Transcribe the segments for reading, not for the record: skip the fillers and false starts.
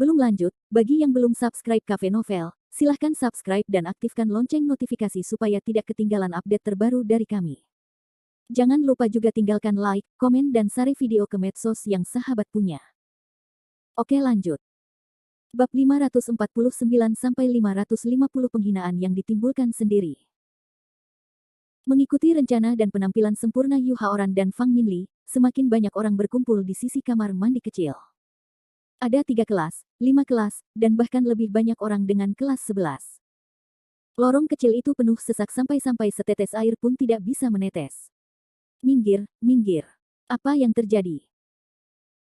Sebelum lanjut, bagi yang belum subscribe Cafe Novel, silahkan subscribe dan aktifkan lonceng notifikasi supaya tidak ketinggalan update terbaru dari kami. Jangan lupa juga tinggalkan like, komen dan share video ke medsos yang sahabat punya. Oke lanjut. Bab 549-550 penghinaan yang ditimbulkan sendiri. Mengikuti rencana dan penampilan sempurna Yu Haoran dan Fang Minli, semakin banyak orang berkumpul di sisi kamar mandi kecil. Ada 3 kelas, 5 kelas, dan bahkan lebih banyak orang dengan kelas 11. Lorong kecil itu penuh sesak sampai-sampai setetes air pun tidak bisa menetes. Minggir, minggir. Apa yang terjadi?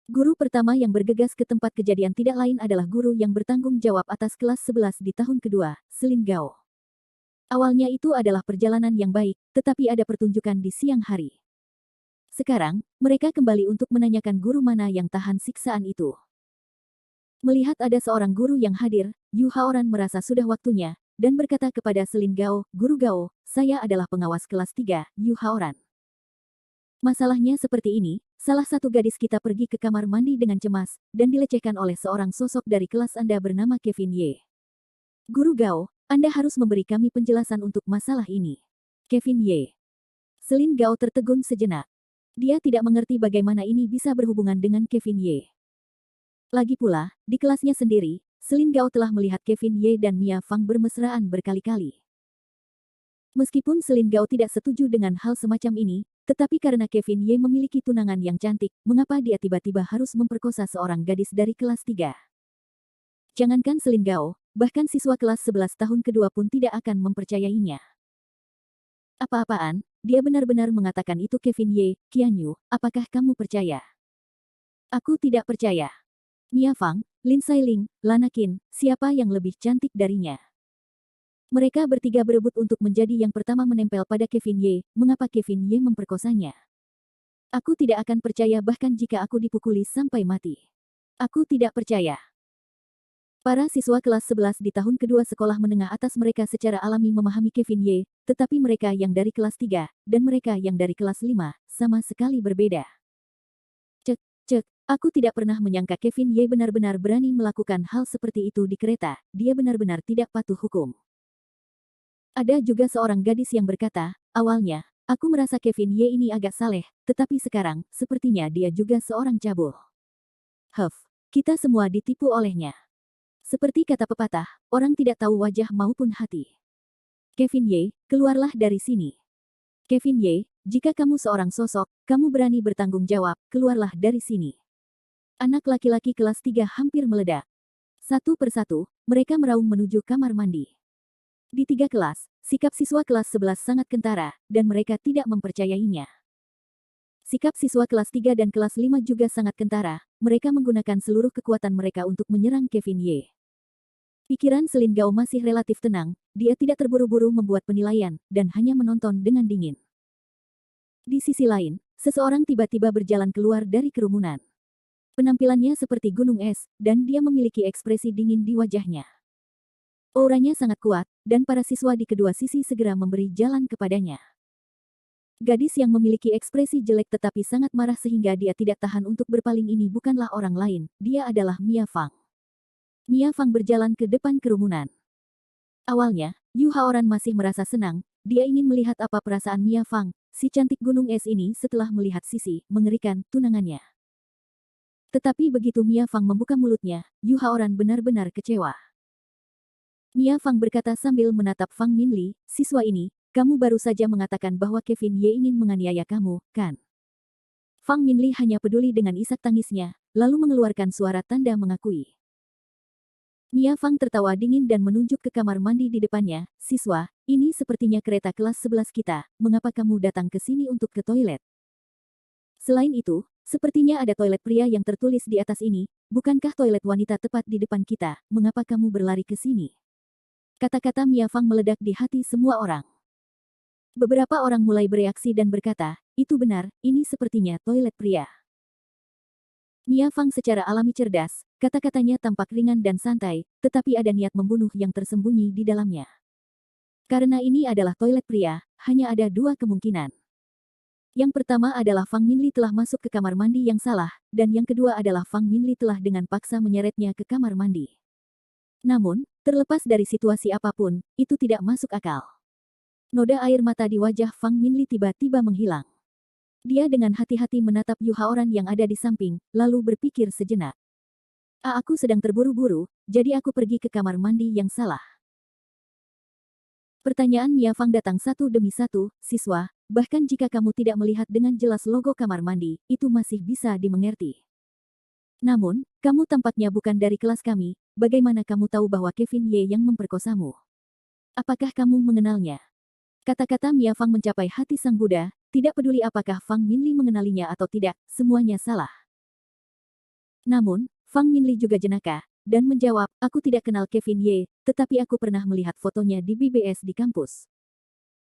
Guru pertama yang bergegas ke tempat kejadian tidak lain adalah guru yang bertanggung jawab atas kelas 11 di tahun kedua, Selin Gao. Awalnya itu adalah perjalanan yang baik, tetapi ada pertunjukan di siang hari. Sekarang, mereka kembali untuk menanyakan guru mana yang tahan siksaan itu. Melihat ada seorang guru yang hadir, Yu Haoran merasa sudah waktunya, dan berkata kepada Selin Gao, "Guru Gao, saya adalah pengawas kelas 3, Yu Haoran. Masalahnya seperti ini, salah satu gadis kita pergi ke kamar mandi dengan cemas, dan dilecehkan oleh seorang sosok dari kelas Anda bernama Kevin Ye. Guru Gao, Anda harus memberi kami penjelasan untuk masalah ini." Kevin Ye. Selin Gao tertegun sejenak. Dia tidak mengerti bagaimana ini bisa berhubungan dengan Kevin Ye. Lagi pula, di kelasnya sendiri, Selin Gao telah melihat Kevin Ye dan Mia Fang bermesraan berkali-kali. Meskipun Selin Gao tidak setuju dengan hal semacam ini, tetapi karena Kevin Ye memiliki tunangan yang cantik, mengapa dia tiba-tiba harus memperkosa seorang gadis dari kelas 3? Jangankan Selin Gao, bahkan siswa kelas 11 tahun kedua pun tidak akan mempercayainya. Apa-apaan, dia benar-benar mengatakan itu Kevin Ye. Qianyu, apakah kamu percaya? Aku tidak percaya. Mia Fang, Lin Sailing, Lana Qin, siapa yang lebih cantik darinya? Mereka bertiga berebut untuk menjadi yang pertama menempel pada Kevin Ye. Mengapa Kevin Ye memperkosanya? Aku tidak akan percaya bahkan jika aku dipukuli sampai mati. Aku tidak percaya. Para siswa kelas 11 di tahun kedua sekolah menengah atas mereka secara alami memahami Kevin Ye, tetapi mereka yang dari kelas 3, dan mereka yang dari kelas 5, sama sekali berbeda. Cek, aku tidak pernah menyangka Kevin Ye benar-benar berani melakukan hal seperti itu di kereta, dia benar-benar tidak patuh hukum. Ada juga seorang gadis yang berkata, awalnya, aku merasa Kevin Ye ini agak saleh, tetapi sekarang, sepertinya dia juga seorang cabul. Kita semua ditipu olehnya. Seperti kata pepatah, orang tidak tahu wajah maupun hati. Kevin Ye, keluarlah dari sini. Kevin Ye, jika kamu seorang sosok, kamu berani bertanggung jawab, keluarlah dari sini. Anak laki-laki kelas 3 hampir meledak. Satu persatu, mereka meraung menuju kamar mandi. Di 3 kelas, sikap siswa kelas 11 sangat kentara, dan mereka tidak mempercayainya. Sikap siswa kelas 3 dan kelas 5 juga sangat kentara, mereka menggunakan seluruh kekuatan mereka untuk menyerang Kevin Ye. Pikiran Selin Gao masih relatif tenang, dia tidak terburu-buru membuat penilaian, dan hanya menonton dengan dingin. Di sisi lain, seseorang tiba-tiba berjalan keluar dari kerumunan. Penampilannya seperti gunung es, dan dia memiliki ekspresi dingin di wajahnya. Auranya sangat kuat, dan para siswa di kedua sisi segera memberi jalan kepadanya. Gadis yang memiliki ekspresi jelek tetapi sangat marah sehingga dia tidak tahan untuk berpaling ini bukanlah orang lain, dia adalah Mia Fang. Mia Fang berjalan ke depan kerumunan. Awalnya, Yu Haoran masih merasa senang, dia ingin melihat apa perasaan Mia Fang, si cantik gunung es ini setelah melihat sisi mengerikan tunangannya. Tetapi begitu Mia Fang membuka mulutnya, Yu Haoran benar-benar kecewa. Mia Fang berkata sambil menatap Fang Minli, siswa ini, kamu baru saja mengatakan bahwa Kevin Ye ingin menganiaya kamu, kan? Fang Minli hanya peduli dengan isak tangisnya, lalu mengeluarkan suara tanda mengakui. Mia Fang tertawa dingin dan menunjuk ke kamar mandi di depannya, siswa, ini sepertinya kereta kelas 11 kita, mengapa kamu datang ke sini untuk ke toilet? Selain itu, sepertinya ada toilet pria yang tertulis di atas ini, bukankah toilet wanita tepat di depan kita, mengapa kamu berlari ke sini? Kata-kata Mia Fang meledak di hati semua orang. Beberapa orang mulai bereaksi dan berkata, itu benar, ini sepertinya toilet pria. Mia Fang secara alami cerdas, kata-katanya tampak ringan dan santai, tetapi ada niat membunuh yang tersembunyi di dalamnya. Karena ini adalah toilet pria, hanya ada 2 kemungkinan. Yang pertama adalah Fang Minli telah masuk ke kamar mandi yang salah, dan yang kedua adalah Fang Minli telah dengan paksa menyeretnya ke kamar mandi. Namun, terlepas dari situasi apapun, itu tidak masuk akal. Noda air mata di wajah Fang Minli tiba-tiba menghilang. Dia dengan hati-hati menatap Yu Haoran yang ada di samping, lalu berpikir sejenak. Aku sedang terburu-buru, jadi aku pergi ke kamar mandi yang salah. Pertanyaan Mia Fang datang satu demi satu, siswa, bahkan jika kamu tidak melihat dengan jelas logo kamar mandi, itu masih bisa dimengerti. Namun, kamu tampaknya bukan dari kelas kami, bagaimana kamu tahu bahwa Kevin Ye yang memperkosamu? Apakah kamu mengenalnya? Kata-kata Mia Fang mencapai hati sang Buddha, tidak peduli apakah Fang Minli mengenalinya atau tidak, semuanya salah. Namun, Fang Minli juga jenaka, dan menjawab, aku tidak kenal Kevin Ye, tetapi aku pernah melihat fotonya di BBS di kampus.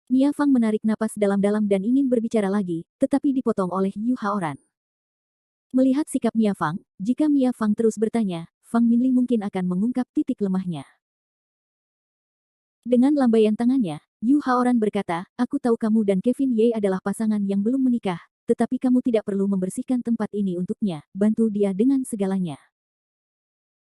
Mia Fang menarik napas dalam-dalam dan ingin berbicara lagi, tetapi dipotong oleh Yu Haoran. Melihat sikap Mia Fang, jika Mia Fang terus bertanya, Fang Minli mungkin akan mengungkap titik lemahnya. Dengan lambaian tangannya, Yu Haoran berkata, aku tahu kamu dan Kevin Ye adalah pasangan yang belum menikah, tetapi kamu tidak perlu membersihkan tempat ini untuknya, bantu dia dengan segalanya.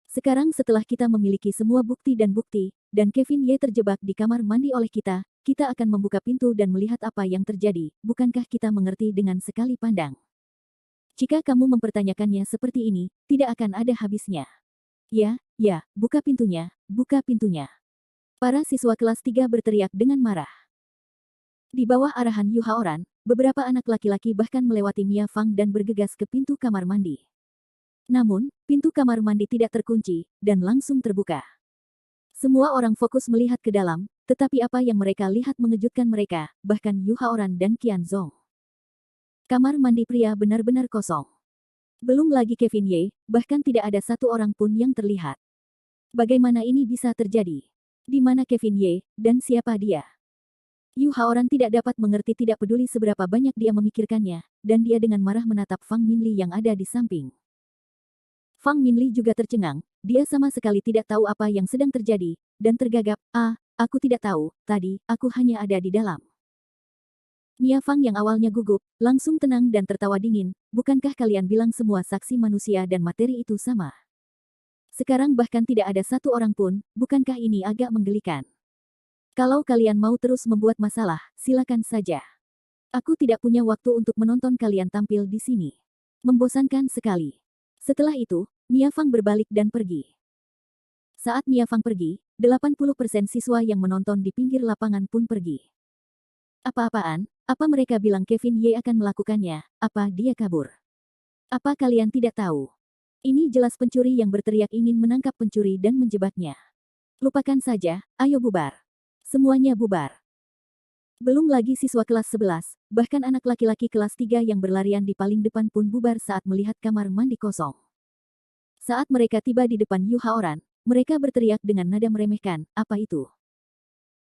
Sekarang setelah kita memiliki semua bukti, dan Kevin Ye terjebak di kamar mandi oleh kita akan membuka pintu dan melihat apa yang terjadi, bukankah kita mengerti dengan sekali pandang? Jika kamu mempertanyakannya seperti ini, tidak akan ada habisnya. Ya, buka pintunya, buka pintunya. Para siswa kelas 3 berteriak dengan marah. Di bawah arahan Yu Haoran, beberapa anak laki-laki bahkan melewati Mia Fang dan bergegas ke pintu kamar mandi. Namun, pintu kamar mandi tidak terkunci, dan langsung terbuka. Semua orang fokus melihat ke dalam, tetapi apa yang mereka lihat mengejutkan mereka, bahkan Yu Haoran dan Qian Zong. Kamar mandi pria benar-benar kosong. Belum lagi Kevin Ye, bahkan tidak ada satu orang pun yang terlihat. Bagaimana ini bisa terjadi? Di mana Kevin Ye, dan siapa dia? Yu Haoran tidak dapat mengerti, tidak peduli seberapa banyak dia memikirkannya, dan dia dengan marah menatap Fang Minli yang ada di samping. Fang Minli juga tercengang, dia sama sekali tidak tahu apa yang sedang terjadi, dan tergagap, aku tidak tahu, tadi, aku hanya ada di dalam. Mia Fang yang awalnya gugup, langsung tenang dan tertawa dingin, bukankah kalian bilang semua saksi manusia dan materi itu sama? Sekarang bahkan tidak ada satu orang pun, bukankah ini agak menggelikan? Kalau kalian mau terus membuat masalah, silakan saja. Aku tidak punya waktu untuk menonton kalian tampil di sini. Membosankan sekali. Setelah itu, Mia Fang berbalik dan pergi. Saat Mia Fang pergi, 80% siswa yang menonton di pinggir lapangan pun pergi. Apa-apaan? Apa mereka bilang Kevin Ye akan melakukannya? Apa dia kabur? Apa kalian tidak tahu? Ini jelas pencuri yang berteriak ingin menangkap pencuri dan menjebaknya. Lupakan saja, ayo bubar. Semuanya bubar. Belum lagi siswa kelas 11, bahkan anak laki-laki kelas 3 yang berlarian di paling depan pun bubar saat melihat kamar mandi kosong. Saat mereka tiba di depan Yu Haoran, mereka berteriak dengan nada meremehkan, apa itu?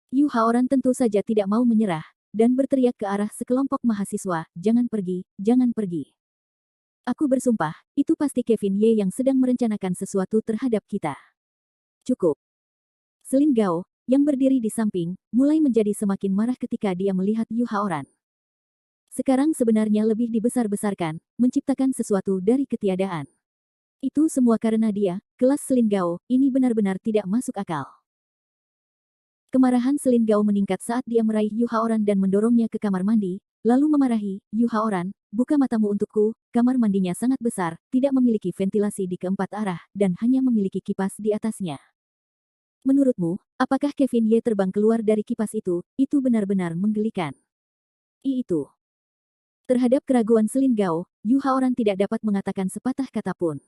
Yu Haoran tentu saja tidak mau menyerah, dan berteriak ke arah sekelompok mahasiswa, jangan pergi, jangan pergi. Aku bersumpah, itu pasti Kevin Ye yang sedang merencanakan sesuatu terhadap kita. Cukup. Selin Gao, yang berdiri di samping, mulai menjadi semakin marah ketika dia melihat Yu Haoran. Sekarang sebenarnya lebih dibesar-besarkan, menciptakan sesuatu dari ketiadaan. Itu semua karena dia, kelas Selin Gao, ini benar-benar tidak masuk akal. Kemarahan Selin Gao meningkat saat dia meraih Yu Haoran dan mendorongnya ke kamar mandi, lalu memarahi, Yu Haoran, buka matamu untukku, kamar mandinya sangat besar, tidak memiliki ventilasi di keempat arah, dan hanya memiliki kipas di atasnya. Menurutmu, apakah Kevin Ye terbang keluar dari kipas itu benar-benar menggelikan. Itu. Terhadap keraguan Selin Gao, Yu Haoran tidak dapat mengatakan sepatah kata pun.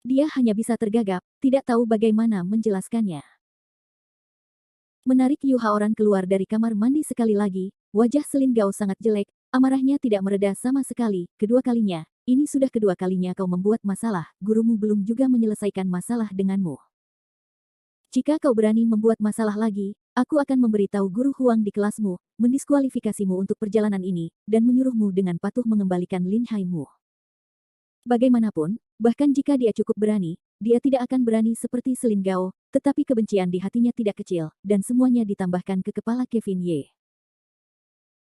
Dia hanya bisa tergagap, tidak tahu bagaimana menjelaskannya. Menarik Yu Haoran keluar dari kamar mandi sekali lagi, wajah Selin Gao sangat jelek, amarahnya tidak mereda sama sekali, kedua kalinya, ini sudah kedua kalinya kau membuat masalah, gurumu belum juga menyelesaikan masalah denganmu. Jika kau berani membuat masalah lagi, aku akan memberitahu guru Huang di kelasmu, mendiskualifikasimu untuk perjalanan ini, dan menyuruhmu dengan patuh mengembalikan Lin Haimu. Bagaimanapun, bahkan jika dia cukup berani, dia tidak akan berani seperti Selin Gao, tetapi kebencian di hatinya tidak kecil, dan semuanya ditambahkan ke kepala Kevin Ye.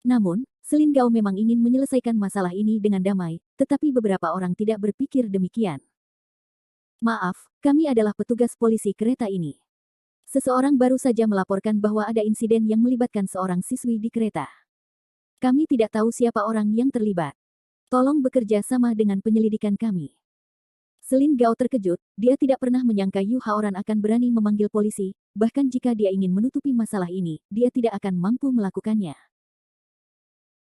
Namun, Selin Gao memang ingin menyelesaikan masalah ini dengan damai, tetapi beberapa orang tidak berpikir demikian. Maaf, kami adalah petugas polisi kereta ini. Seseorang baru saja melaporkan bahwa ada insiden yang melibatkan seorang siswi di kereta. Kami tidak tahu siapa orang yang terlibat. Tolong bekerja sama dengan penyelidikan kami. Selin Gao terkejut, dia tidak pernah menyangka Yu Haoran akan berani memanggil polisi, bahkan jika dia ingin menutupi masalah ini, dia tidak akan mampu melakukannya.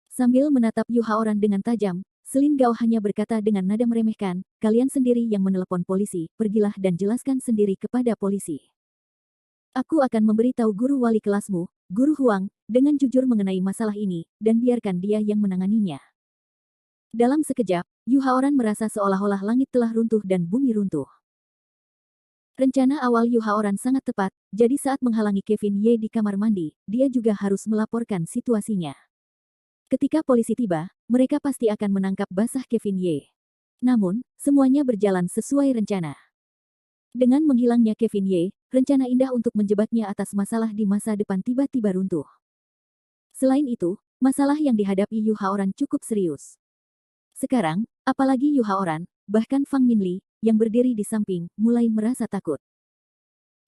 Sambil menatap Yu Haoran dengan tajam, Selin Gao hanya berkata dengan nada meremehkan, kalian sendiri yang menelepon polisi, pergilah dan jelaskan sendiri kepada polisi. Aku akan memberitahu guru wali kelasmu, Guru Huang, dengan jujur mengenai masalah ini, dan biarkan dia yang menanganinya. Dalam sekejap, Yu Haoran merasa seolah-olah langit telah runtuh dan bumi runtuh. Rencana awal Yu Haoran sangat tepat, jadi saat menghalangi Kevin Ye di kamar mandi, dia juga harus melaporkan situasinya. Ketika polisi tiba, mereka pasti akan menangkap basah Kevin Ye. Namun, semuanya berjalan sesuai rencana. Dengan menghilangnya Kevin Ye, rencana indah untuk menjebaknya atas masalah di masa depan tiba-tiba runtuh. Selain itu, masalah yang dihadapi Yu Haoran cukup serius. Sekarang, apalagi Yu Haoran, bahkan Fang Minli, yang berdiri di samping, mulai merasa takut.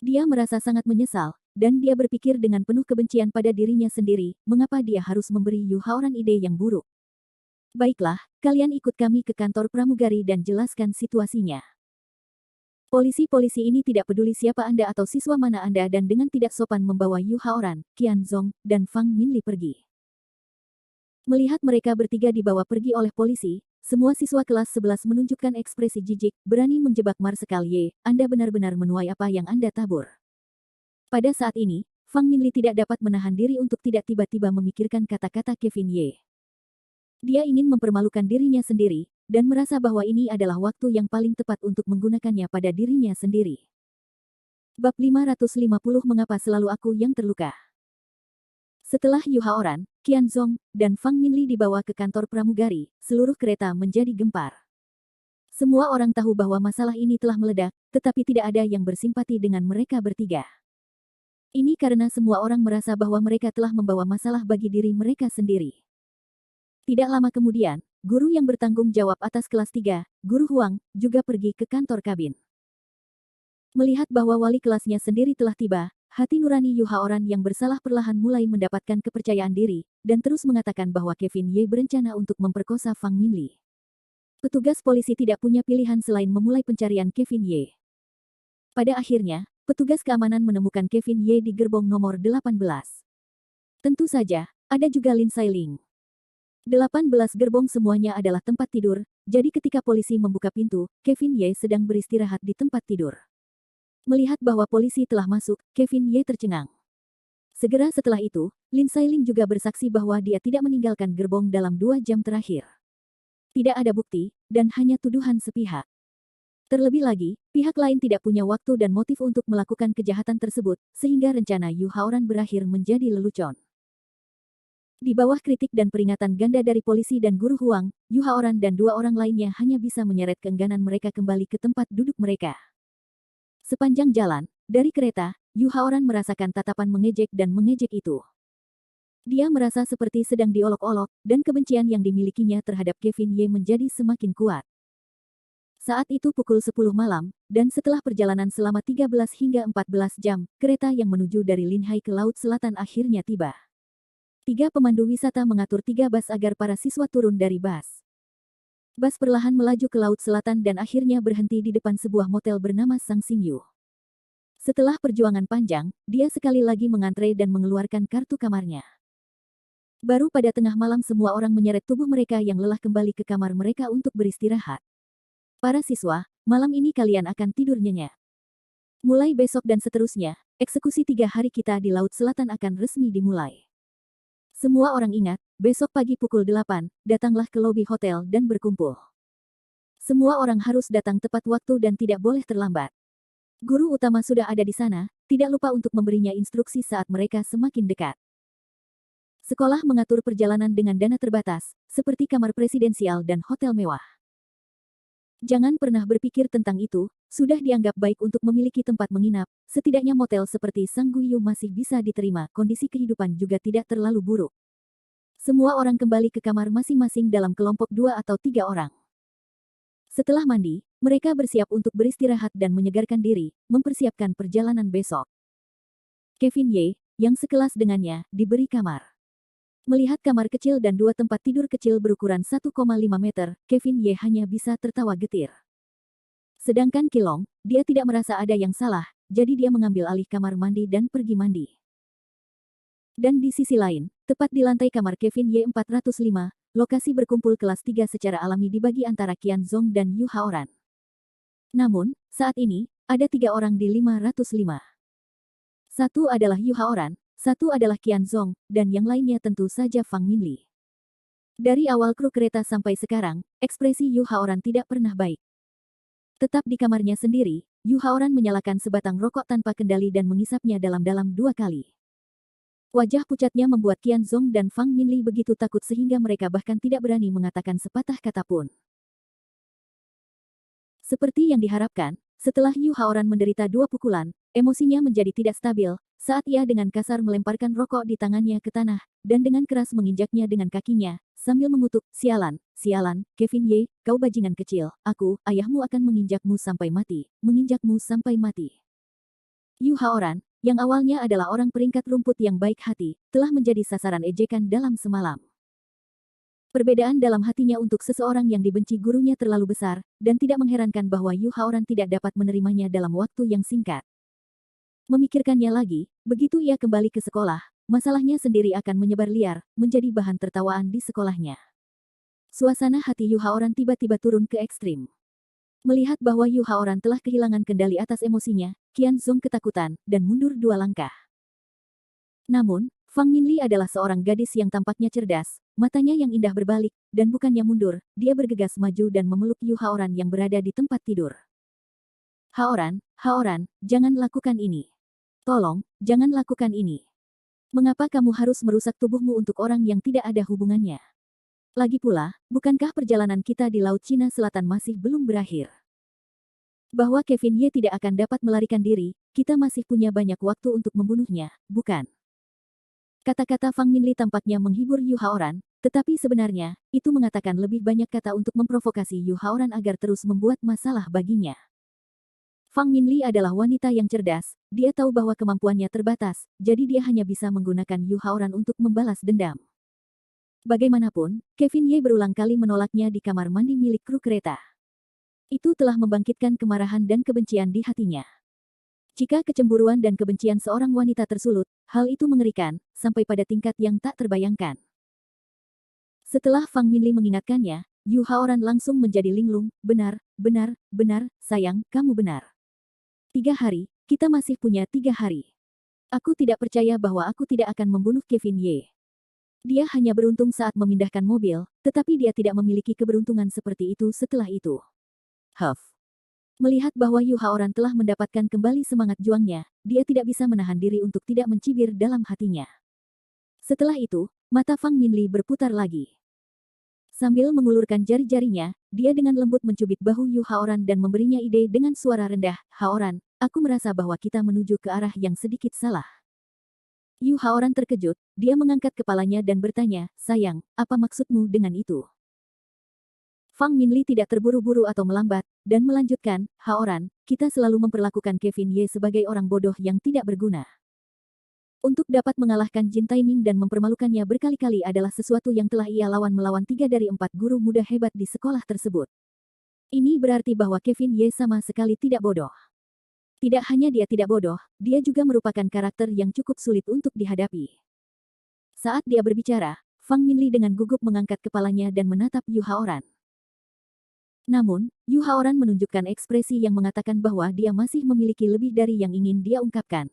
Dia merasa sangat menyesal, dan dia berpikir dengan penuh kebencian pada dirinya sendiri, mengapa dia harus memberi Yu Haoran ide yang buruk. Baiklah, kalian ikut kami ke kantor pramugari dan jelaskan situasinya. Polisi-polisi ini tidak peduli siapa Anda atau siswa mana Anda dan dengan tidak sopan membawa Yu Haoran, Qian Zong, dan Fang Minli pergi. Melihat mereka bertiga dibawa pergi oleh polisi, semua siswa kelas 11 menunjukkan ekspresi jijik, berani menjebak Marsekal Ye, Anda benar-benar menuai apa yang Anda tabur. Pada saat ini, Fang Minli tidak dapat menahan diri untuk tidak tiba-tiba memikirkan kata-kata Kevin Ye. Dia ingin mempermalukan dirinya sendiri, dan merasa bahwa ini adalah waktu yang paling tepat untuk menggunakannya pada dirinya sendiri. Bab 550 Mengapa selalu aku yang terluka? Setelah Yu Haoran, Qian Zong, dan Fang Minli dibawa ke kantor pramugari, seluruh kereta menjadi gempar. Semua orang tahu bahwa masalah ini telah meledak, tetapi tidak ada yang bersimpati dengan mereka bertiga. Ini karena semua orang merasa bahwa mereka telah membawa masalah bagi diri mereka sendiri. Tidak lama kemudian, guru yang bertanggung jawab atas kelas 3, Guru Huang, juga pergi ke kantor kabin. Melihat bahwa wali kelasnya sendiri telah tiba, hati nurani Yu Haoran yang bersalah perlahan mulai mendapatkan kepercayaan diri, dan terus mengatakan bahwa Kevin Ye berencana untuk memperkosa Fang Minli. Petugas polisi tidak punya pilihan selain memulai pencarian Kevin Ye. Pada akhirnya, petugas keamanan menemukan Kevin Ye di gerbong nomor 18. Tentu saja, ada juga Lin Sailing. 18 gerbong semuanya adalah tempat tidur, jadi ketika polisi membuka pintu, Kevin Ye sedang beristirahat di tempat tidur. Melihat bahwa polisi telah masuk, Kevin Ye tercengang. Segera setelah itu, Lin Sailing juga bersaksi bahwa dia tidak meninggalkan gerbong dalam 2 jam terakhir. Tidak ada bukti, dan hanya tuduhan sepihak. Terlebih lagi, pihak lain tidak punya waktu dan motif untuk melakukan kejahatan tersebut, sehingga rencana Yu Haoran berakhir menjadi lelucon. Di bawah kritik dan peringatan ganda dari polisi dan Guru Huang, Yu Haoran dan 2 orang lainnya hanya bisa menyeret keengganan mereka kembali ke tempat duduk mereka. Sepanjang jalan, dari kereta, Yu Haoran merasakan tatapan mengejek dan mengejek itu. Dia merasa seperti sedang diolok-olok, dan kebencian yang dimilikinya terhadap Kevin Ye menjadi semakin kuat. Saat itu pukul 10 malam, dan setelah perjalanan selama 13 hingga 14 jam, kereta yang menuju dari Linhai ke Laut Selatan akhirnya tiba. 3 pemandu wisata mengatur 3 bas agar para siswa turun dari bas. Bas perlahan melaju ke Laut Selatan dan akhirnya berhenti di depan sebuah motel bernama Sang Xingyu. Setelah perjuangan panjang, dia sekali lagi mengantre dan mengeluarkan kartu kamarnya. Baru pada tengah malam semua orang menyeret tubuh mereka yang lelah kembali ke kamar mereka untuk beristirahat. Para siswa, malam ini kalian akan tidur nyenyak. Mulai besok dan seterusnya, eksekusi 3 hari kita di Laut Selatan akan resmi dimulai. Semua orang ingat, besok pagi pukul 8, datanglah ke lobi hotel dan berkumpul. Semua orang harus datang tepat waktu dan tidak boleh terlambat. Guru utama sudah ada di sana, tidak lupa untuk memberinya instruksi saat mereka semakin dekat. Sekolah mengatur perjalanan dengan dana terbatas, seperti kamar presidensial dan hotel mewah. Jangan pernah berpikir tentang itu, sudah dianggap baik untuk memiliki tempat menginap, setidaknya motel seperti Sang Guiyu masih bisa diterima, kondisi kehidupan juga tidak terlalu buruk. Semua orang kembali ke kamar masing-masing dalam kelompok 2 atau 3 orang. Setelah mandi, mereka bersiap untuk beristirahat dan menyegarkan diri, mempersiapkan perjalanan besok. Kevin Ye, yang sekelas dengannya, diberi kamar. Melihat kamar kecil dan 2 tempat tidur kecil berukuran 1,5 meter, Kevin Ye hanya bisa tertawa getir. Sedangkan Kilong, dia tidak merasa ada yang salah, jadi dia mengambil alih kamar mandi dan pergi mandi. Dan di sisi lain, tepat di lantai kamar Kevin Ye 405, lokasi berkumpul kelas 3 secara alami dibagi antara Qian Zong dan Yu Haoran. Namun, saat ini, ada 3 orang di 505. Satu adalah Yu Haoran, satu adalah Qian Zong, dan yang lainnya tentu saja Fang Minli. Dari awal kru kereta sampai sekarang, ekspresi Yu Haoran tidak pernah baik. Tetap di kamarnya sendiri, Yu Haoran menyalakan sebatang rokok tanpa kendali dan mengisapnya dalam-dalam 2 kali. Wajah pucatnya membuat Qian Zong dan Fang Minli begitu takut sehingga mereka bahkan tidak berani mengatakan sepatah kata pun. Seperti yang diharapkan, setelah Yu Haoran menderita 2 pukulan, emosinya menjadi tidak stabil, saat ia dengan kasar melemparkan rokok di tangannya ke tanah, dan dengan keras menginjaknya dengan kakinya, sambil mengutuk, sialan, sialan, Kevin Ye, kau bajingan kecil, ayahmu akan menginjakmu sampai mati, menginjakmu sampai mati. Yu Haoran, yang awalnya adalah orang peringkat rumput yang baik hati, telah menjadi sasaran ejekan dalam semalam. Perbedaan dalam hatinya untuk seseorang yang dibenci gurunya terlalu besar, dan tidak mengherankan bahwa Yu Haoran tidak dapat menerimanya dalam waktu yang singkat. Memikirkannya lagi, begitu ia kembali ke sekolah, masalahnya sendiri akan menyebar liar, menjadi bahan tertawaan di sekolahnya. Suasana hati Yu Haoran tiba-tiba turun ke ekstrim. Melihat bahwa Yu Haoran telah kehilangan kendali atas emosinya, Qian Zong ketakutan, dan mundur 2 langkah. Namun, Fang Minli adalah seorang gadis yang tampaknya cerdas, matanya yang indah berbalik, dan bukannya mundur, dia bergegas maju dan memeluk Yu Haoran yang berada di tempat tidur. Haoran, jangan lakukan ini. Tolong, jangan lakukan ini. Mengapa kamu harus merusak tubuhmu untuk orang yang tidak ada hubungannya? Lagi pula, bukankah perjalanan kita di Laut Cina Selatan masih belum berakhir? Bahwa Kevin Ye tidak akan dapat melarikan diri, kita masih punya banyak waktu untuk membunuhnya, bukan? Kata-kata Fang Minli tampaknya menghibur Yu Haoran, tetapi sebenarnya, itu mengatakan lebih banyak kata untuk memprovokasi Yu Haoran agar terus membuat masalah baginya. Fang Minli adalah wanita yang cerdas, dia tahu bahwa kemampuannya terbatas, jadi dia hanya bisa menggunakan Yu Haoran untuk membalas dendam. Bagaimanapun, Kevin Ye berulang kali menolaknya di kamar mandi milik kru kereta. Itu telah membangkitkan kemarahan dan kebencian di hatinya. Jika kecemburuan dan kebencian seorang wanita tersulut, hal itu mengerikan, sampai pada tingkat yang tak terbayangkan. Setelah Fang Minli mengingatkannya, Yu Haoran langsung menjadi linglung, benar, sayang, kamu benar. 3 hari, kita masih punya 3 hari. Aku tidak percaya bahwa aku tidak akan membunuh Kevin Ye. Dia hanya beruntung saat memindahkan mobil, tetapi dia tidak memiliki keberuntungan seperti itu setelah itu. Melihat bahwa Yu Haoran telah mendapatkan kembali semangat juangnya, dia tidak bisa menahan diri untuk tidak mencibir dalam hatinya. Setelah itu, mata Fang Minli berputar lagi. Sambil mengulurkan jari-jarinya, dia dengan lembut mencubit bahu Yu Haoran dan memberinya ide dengan suara rendah, Haoran, aku merasa bahwa kita menuju ke arah yang sedikit salah. Yu Haoran terkejut, dia mengangkat kepalanya dan bertanya, sayang, apa maksudmu dengan itu? Fang Minli tidak terburu-buru atau melambat, dan melanjutkan, Haoran, kita selalu memperlakukan Kevin Ye sebagai orang bodoh yang tidak berguna. Untuk dapat mengalahkan Jin Taiming dan mempermalukannya berkali-kali adalah sesuatu yang telah ia lawan melawan 3 dari 4 guru muda hebat di sekolah tersebut. Ini berarti bahwa Kevin Ye sama sekali tidak bodoh. Tidak hanya dia tidak bodoh, dia juga merupakan karakter yang cukup sulit untuk dihadapi. Saat dia berbicara, Fang Minli dengan gugup mengangkat kepalanya dan menatap Yu Haoran. Namun, Yu Haoran menunjukkan ekspresi yang mengatakan bahwa dia masih memiliki lebih dari yang ingin dia ungkapkan.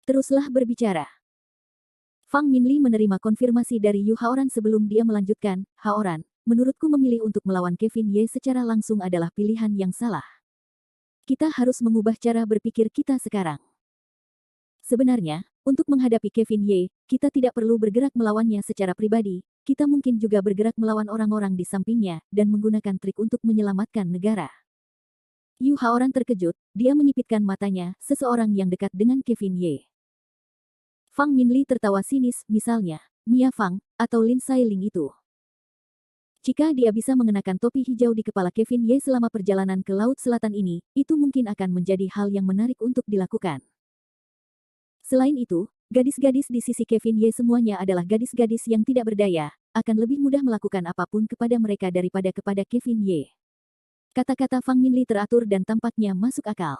Teruslah berbicara. Fang Minli menerima konfirmasi dari Yu Haoran sebelum dia melanjutkan, Haoran, menurutku memilih untuk melawan Kevin Ye secara langsung adalah pilihan yang salah. Kita harus mengubah cara berpikir kita sekarang. Sebenarnya, untuk menghadapi Kevin Ye, kita tidak perlu bergerak melawannya secara pribadi, kita mungkin juga bergerak melawan orang-orang di sampingnya, dan menggunakan trik untuk menyelamatkan negara. Yu Haoran terkejut, dia menyipitkan matanya, seseorang yang dekat dengan Kevin Ye. Fang Minli tertawa sinis, misalnya, Mia Fang, atau Lin Sailing itu. Jika dia bisa mengenakan topi hijau di kepala Kevin Ye selama perjalanan ke Laut Selatan ini, itu mungkin akan menjadi hal yang menarik untuk dilakukan. Selain itu, gadis-gadis di sisi Kevin Ye semuanya adalah gadis-gadis yang tidak berdaya, akan lebih mudah melakukan apapun kepada mereka daripada kepada Kevin Ye. Kata-kata Fang Minli teratur dan tampaknya masuk akal.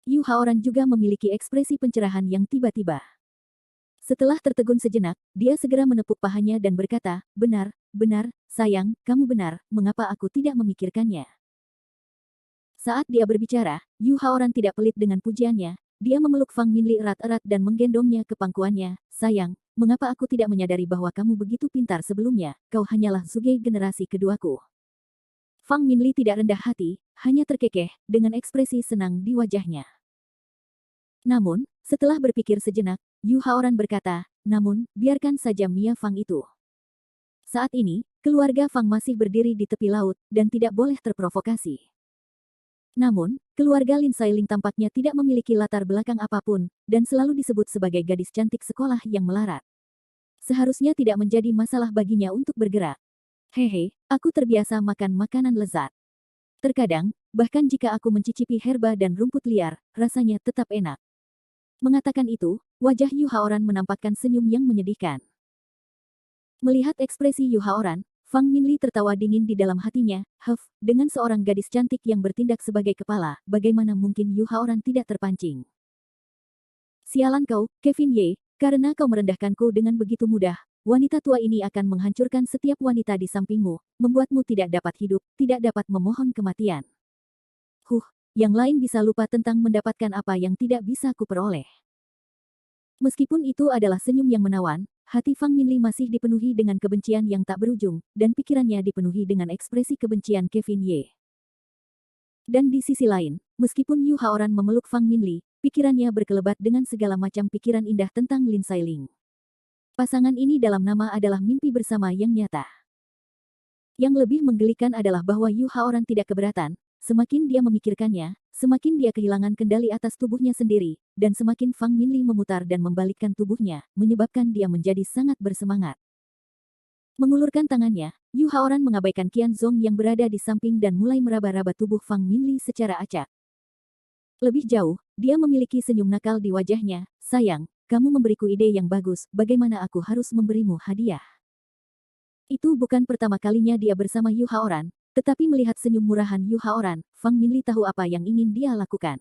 Yu Haoran juga memiliki ekspresi pencerahan yang tiba-tiba. Setelah tertegun sejenak, dia segera menepuk pahanya dan berkata, benar, sayang, kamu benar, mengapa aku tidak memikirkannya? Saat dia berbicara, Yu Haoran tidak pelit dengan pujiannya, dia memeluk Fang Minli erat-erat dan menggendongnya ke pangkuannya, sayang, mengapa aku tidak menyadari bahwa kamu begitu pintar sebelumnya, kau hanyalah Zhuge generasi keduaku. Fang Minli tidak rendah hati, hanya terkekeh, dengan ekspresi senang di wajahnya. Namun, setelah berpikir sejenak, Yu Haoran berkata, namun, biarkan saja Mia Fang itu. Saat ini, keluarga Fang masih berdiri di tepi laut, dan tidak boleh terprovokasi. Namun, keluarga Lin Sailing tampaknya tidak memiliki latar belakang apapun, dan selalu disebut sebagai gadis cantik sekolah yang melarat. Seharusnya tidak menjadi masalah baginya untuk bergerak. Hehe, aku terbiasa makan makanan lezat. Terkadang, bahkan jika aku mencicipi herba dan rumput liar, rasanya tetap enak. Mengatakan itu, wajah Yu Haoran menampakkan senyum yang menyedihkan. Melihat ekspresi Yu Haoran, Fang Minli tertawa dingin di dalam hatinya, dengan seorang gadis cantik yang bertindak sebagai kepala, bagaimana mungkin Yu Haoran tidak terpancing? Sialan kau, Kevin Ye, karena kau merendahkanku dengan begitu mudah, wanita tua ini akan menghancurkan setiap wanita di sampingmu, membuatmu tidak dapat hidup, tidak dapat memohon kematian. Yang lain bisa lupa tentang mendapatkan apa yang tidak bisa kuperoleh. Meskipun itu adalah senyum yang menawan, hati Fang Minli masih dipenuhi dengan kebencian yang tak berujung, dan pikirannya dipenuhi dengan ekspresi kebencian Kevin Ye. Dan di sisi lain, meskipun Yu Haoran memeluk Fang Minli, pikirannya berkelebat dengan segala macam pikiran indah tentang Lin Sailing. Pasangan ini dalam nama adalah mimpi bersama yang nyata. Yang lebih menggelikan adalah bahwa Yu Haoran tidak keberatan. Semakin dia memikirkannya, semakin dia kehilangan kendali atas tubuhnya sendiri, dan semakin Fang Minli memutar dan membalikkan tubuhnya, menyebabkan dia menjadi sangat bersemangat. Mengulurkan tangannya, Yu Haoran mengabaikan Qian Zong yang berada di samping dan mulai meraba-raba tubuh Fang Minli secara acak. Lebih jauh, dia memiliki senyum nakal di wajahnya, sayang, kamu memberiku ide yang bagus, bagaimana aku harus memberimu hadiah? Itu bukan pertama kalinya dia bersama Yu Haoran. Tetapi melihat senyum murahan Yu Haoran, Fang Minli tahu apa yang ingin dia lakukan.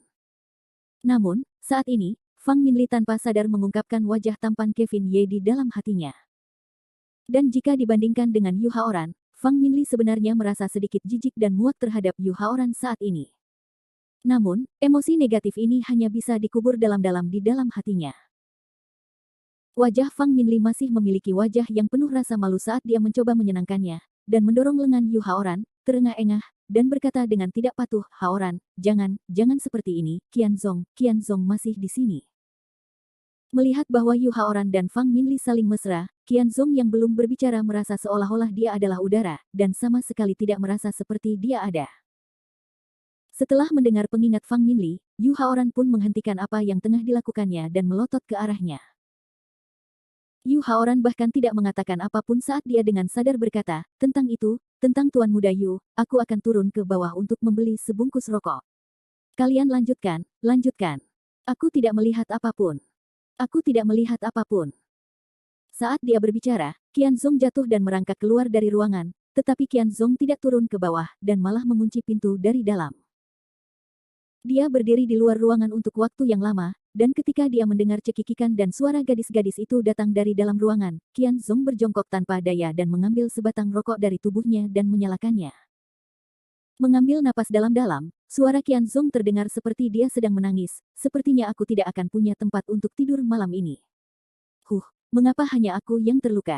Namun, saat ini, Fang Minli tanpa sadar mengungkapkan wajah tampan Kevin Ye di dalam hatinya. Dan jika dibandingkan dengan Yu Haoran, Fang Minli sebenarnya merasa sedikit jijik dan muak terhadap Yu Haoran saat ini. Namun, emosi negatif ini hanya bisa dikubur dalam-dalam di dalam hatinya. Wajah Fang Minli masih memiliki wajah yang penuh rasa malu saat dia mencoba menyenangkannya, dan mendorong lengan Yu Haoran, terengah-engah, dan berkata dengan tidak patuh, Haoran, jangan seperti ini, Qian Zong masih di sini. Melihat bahwa Yu Haoran dan Fang Minli saling mesra, Qian Zong yang belum berbicara merasa seolah-olah dia adalah udara, dan sama sekali tidak merasa seperti dia ada. Setelah mendengar pengingat Fang Minli, Yu Haoran pun menghentikan apa yang tengah dilakukannya dan melotot ke arahnya. Yu Haoran bahkan tidak mengatakan apapun saat dia dengan sadar berkata, tentang itu, tentang Tuan Muda Yu, aku akan turun ke bawah untuk membeli sebungkus rokok. Kalian lanjutkan. Aku tidak melihat apapun. Saat dia berbicara, Qian Zong jatuh dan merangkak keluar dari ruangan, tetapi Qian Zong tidak turun ke bawah, dan malah mengunci pintu dari dalam. Dia berdiri di luar ruangan untuk waktu yang lama, dan ketika dia mendengar cekikikan dan suara gadis-gadis itu datang dari dalam ruangan, Qian Zong berjongkok tanpa daya dan mengambil sebatang rokok dari tubuhnya dan menyalakannya. Mengambil napas dalam-dalam, suara Qian Zong terdengar seperti dia sedang menangis, sepertinya aku tidak akan punya tempat untuk tidur malam ini. Mengapa hanya aku yang terluka?